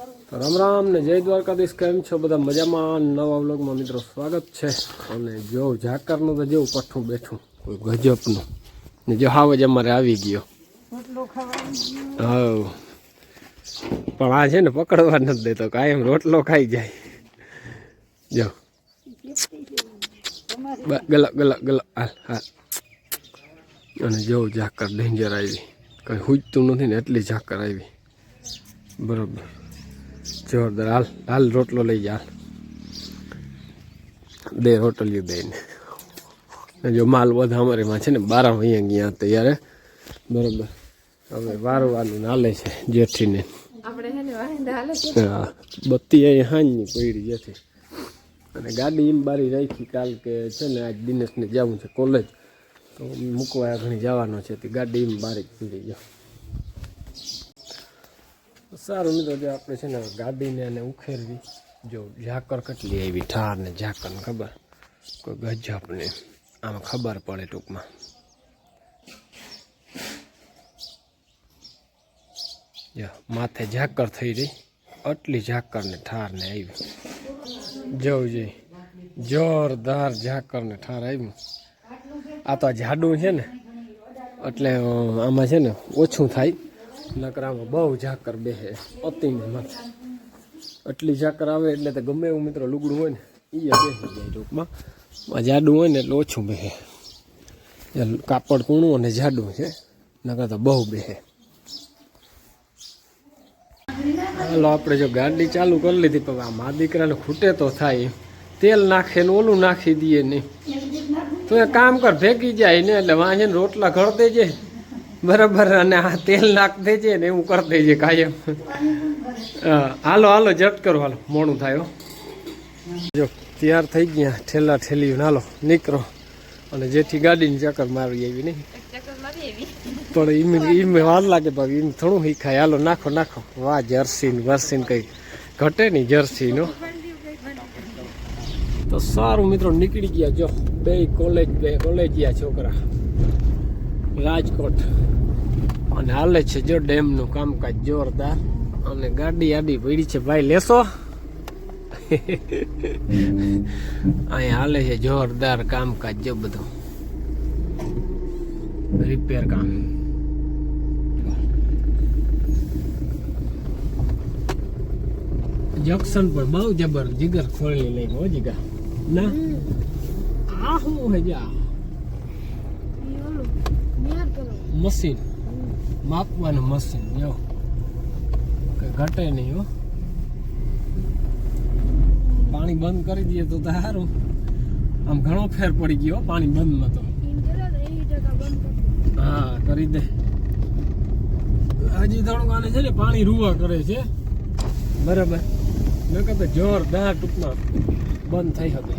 તો રામ રામ ને જય દ્વારકાધીશ, કેમ છો બધા? મજામાં? નવા વ્લોગમાં મિત્રો સ્વાગત છે. અને જો ઝાકરનું તો જેવું પઠ્ઠું બેઠું કોઈ ગજબનું ને જો હાવ જ અમારે આવી ગયો. હા, પણ આ છે ને પકડવા નથી દેતો, કાયમ રોટલો ખાઈ જાય. જો ગલક ગલક ગલક હાલ હાલ. અને જો ઝાકર ડેન્જર આવી, કંઈ હુજતું નથી ને એટલી ઝાકર આવી. બરોબર, જોરદાર. હાલ હાલ રોટલો લઈ જા, દે રોટલીઓ દઈને. જો માલ બધા અમારીમાં છે ને 12 અહીંયા ગયા તૈયારે. બરોબર, હવે વારવાનું હાલે છે જેઠીને. હા, બત્તી અહીં હાંજની પડી જેથી. અને ગાડી એમ બારી રાખી, કાલ કે છે ને આજ દિનેશને જવું છે કોલેજ, તો મૂકવા ઘણી જવાનો છે, તે ગાડી એમ બારી પડી ગયો. સારું મિત્રો, જો આપણે છે ને ગાડીને એને ઉખેરવી. જો ઝાકર કેટલી આવી, ઠાર ને ઝાકરને ખબર, કોઈ ગજબને આમાં ખબર પડે ટૂંકમાં. જો માથે ઝાકર થઈ રહી, આટલી ઝાકર ને ઠાર ને આવી. જવું જોઈએ, જોરદાર ઝાકર ને ઠાર આવ્યું. આ તો જાડું છે ને એટલે આમાં છે ને ઓછું થાય, નકરામાં બહુ ઝાકર બેસે અતિને માથે. આટલી ઝાકર આવે એટલે તો ગમે એવું મિત્રો લુગડું હોય ને એ બેસી જાય ટૂંકમાં. જાડું હોય ને એટલે ઓછું બેસે. કાપડ કૂણું અને જાડું છે, નકર તો બહુ બેસે. હાલો આપણે જો ગાડી ચાલુ કરી લીધી, પણ આ મા દીકરાને ખૂટે તો થાય. તેલ નાખે ને ઓલું નાખી દઈએ નહીં તો એ કામ કર ભેગી જાય ને, એટલે વાંચે ને રોટલા ઘર દેજે બરાબર, અને આ તેલ નાખ દેજે ને એવું કરી દેજે કાયમ. હાલો હાલો જટ કરો, હાલો મોડું થાય. જો તૈયાર થઈ ગયા, ઠેલા ઠેલી હાલો નીકળો. અને જેથી ગાડીની ચક્કર મારી આવી નહીં, પણ એમ વાર લાગે ભાઈ, એમ થોડું શીખાય. હાલો નાખો નાખો. વાહ, જર્સી વર્સીન કંઈ ઘટે નહીં જર્સીનો. તો સારું મિત્રો, નીકળી ગયા. જો બે કોલેજિયા છોકરા રાજકોટ, અને હાલે છે જો ડેમનું કામકાજ જોરદાર. અને ગાડી આડી પડી છે ભાઈ, લેશો? અહીંયા હાલે છે જોરદાર કામકાજ. જો બધું રિપેર કામ. જંક્શન પણ બહુ જબર જીગર ખોલી લઈ ગયો જીગા ના. આ શું હે જા મશીન, માપવાનું મશીન. જો કઈ ઘટે નહીં હો. પાણી બંધ કરી દઈએ તો સારું, આમ ઘણો ફેર પડી ગયો પાણી બંધમાં. તો હા કરી દે. હજી થોડુંક આને છે ને પાણી રૂવા કરે છે બરાબર, નકર તો જોરદાર ટૂંકમાં બંધ થઈ શકે.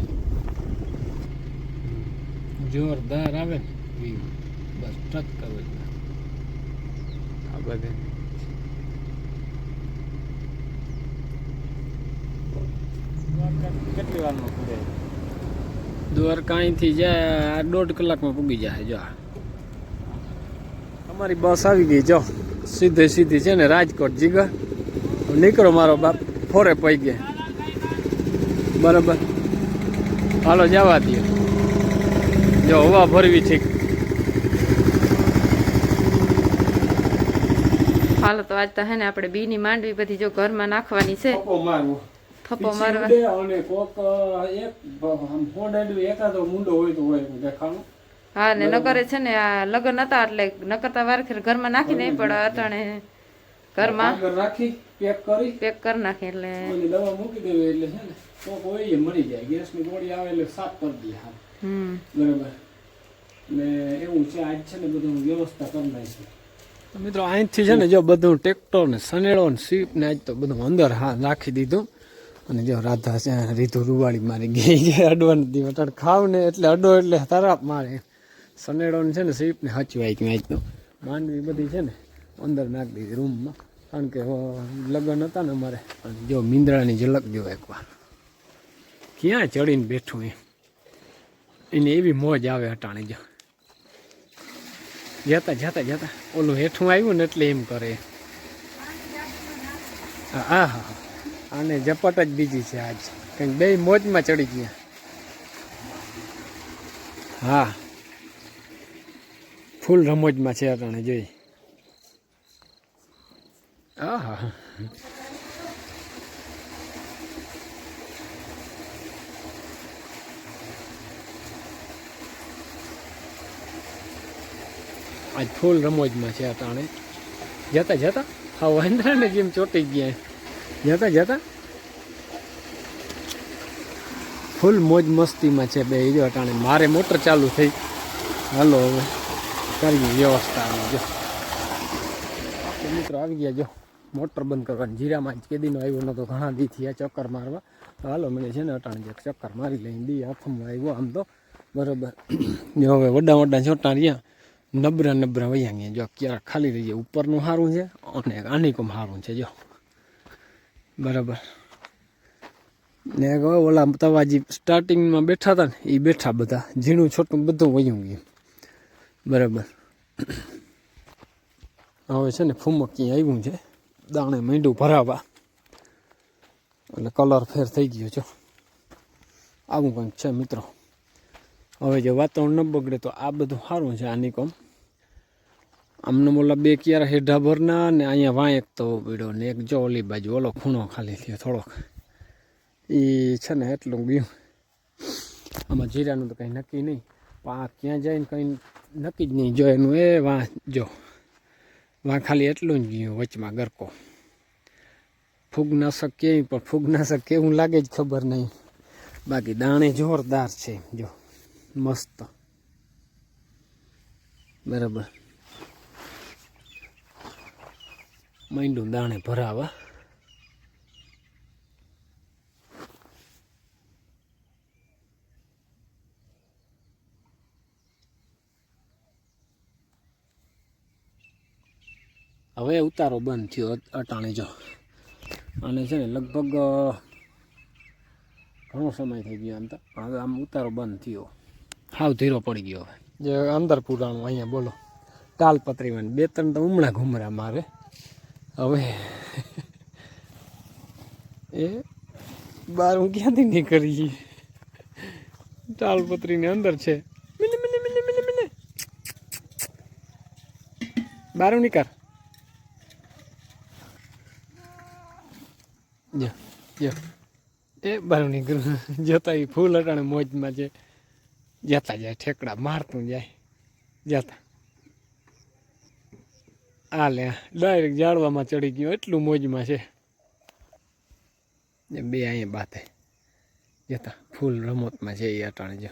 જોરદાર આવે ને બસ ટચ કરવો જ આ બધે. કેટલી વારમાં પૂરે? દ્વારકા અહીંથી જાય 1.5 કલાકમાં પૂગી જાય. જો અમારી બસ આવી ગઈ. જો સીધી છે ને રાજકોટ જીગર. નીકળો મારો બાપ, ફોરે પઈ ગયા બરાબર. હાલો જવા દો. જો હવા ભરવી ઠીક. હાલો તો આજ તો હે ને આપણે બીની માંડવી બધી જો ઘરમાં નાખવાની છે. થપ્પો મારવા અને કોક એક ફોડેડું એકાદો મુંડો હોય તો હોય દેખાણું. હા ને નકરે છે ને આ લગન હતા એટલે નકરતા વાર ઘરમાં નાખી નહીં પડે, અટાણે ઘરમાં રાખી પેક કરી નાખી એટલે દવા મૂકી દેવી. એટલે છે ને કોક હોય મરી જાય, ગેસની ગોળી આવે એટલે સાફ કરી દે. હા બરાબર. ને એવું છે આજ છે ને બધું વ્યવસ્થા કરી નાખી મિત્રો. અહીંથી છે ને જો બધું ટ્રેક્ટર ને સનેડો ને સીપ ને આજ તો બધું અંદર હા રાખી દીધું. અને જો રાધા છે રીધું રૂવાળી મારી ગઈ છે અડવાની દી વટાડ ખાવ ને એટલે અડો એટલે તરાપ મારે. સનેડો ને છે ને સીપ ને હચવાઈ ગયું. આજ તો માંડવી બધી છે ને અંદર નાખી દીધી રૂમમાં, કારણ કે લગ્ન હતા ને અમારે. અને જો મીંદડાની ઝલક જો એકવાર ક્યાં ચડીને બેઠું એને એવી મોજ આવે અટાણી. જો જતા ઓલું હેઠું આવ્યું ને એટલે એમ કરે. હા હા આને ઝપટ જ બીજી છે આજ કંઈક બે મોજમાં ચડી ગયા. હા ફૂલ રમોજમાં છે અટાણે જોઈ. હા હા આજ ફૂલ રમોજમાં છે અટાણે. જતા જતા હા વાંદરાને જેમ ચોટી ગયા. જતા જતા ફૂલ મોજ મસ્તીમાં છે બે જો અટાણે. મારે મોટર ચાલુ થઈ. હાલો હવે કરીએ વ્યવસ્થા. જો આપણે મિત્રો આવી ગયા. જો મોટર બંધ કરવાની. જીરામાં જ કેદીનો આવ્યો નતો, ઘણા દી થયા ચક્કર મારવા. તો હાલો મને છે ને અટાણે એક ચક્કર મારી લઈને દી હાથમાં આવ્યો આમ તો બરાબર. જો હવે વડા વડા છોટા રહ્યા નબરા નબરા વૈયા ગયા. જો ક્યારેક ખાલી રહી જાય. ઉપરનું સારું છે અને આની કોમ સારું છે. જો બરાબર ને ઓલા તવાજી સ્ટાર્ટિંગમાં બેઠા હતા ને એ બેઠા બધા ઝીણું છોટું બધું વયું ગયું બરાબર. હવે છે ને ફૂમકી આવ્યું છે દાણે મીંડું ભરાવા એટલે કલર ફેર થઈ ગયો. જો આવું કંઈક છે મિત્રો. હવે જો વાતાવરણ ન બગડે તો આ બધું સારું છે આની કોમ. આમને ઓલા બે ક્યારે હેઢા ભરના ને અહીંયા વાંક તો પીડ્યો ને એક જો ઓલી બાજુ ઓલો ખૂણો ખાલી થયો થોડોક. એ છે ને એટલું ગયું. આમાં જીરાનું તો કંઈ નક્કી નહીં. પણ આ ક્યાં જાય ને કંઈ નક્કી જ નહીં. જો એનું એ વાં જો વાં ખાલી એટલું જ ગયું વચમાં ગરકો. ફૂગનાશક કેવી પણ ફૂગનાશક કેવું લાગે જ ખબર નહીં. બાકી દાણે જોરદાર છે. જો મસ્ત બરાબર. માંડું દાણે ભરાવા. હવે ઉતારો બંધ થયો અટાણે. જો અને છે ને લગભગ ઘણો સમય થઈ ગયો આમ તો. હવે આમ ઉતારો બંધ થયો. હાવ ધીરો પડી ગયો. હવે જે અંદર પુરાણું અહીંયા બોલો તાલપત્રીમાં બે ત્રણ તો હમણાં ઘુમરા મારે. હવે એ બાર હું ક્યાંથી નીકળી. તાલપત્રીની અંદર છે. મિને મિને મિને મિને મિને બારું નીકળ. જો જો એ બારું નીકળું. જતા એ ફૂલ અટાણે મોજમાં છે. જતા જાય ઠેકડા મારતું જાય જતા. આ લે ડાયરેક્ટ ઝાડવામાં ચડી ગયો. એટલું મોજમાં છે. બે અહીંયા બાતે જતા ફૂલ રમતમાં છે એ અટાણે. જો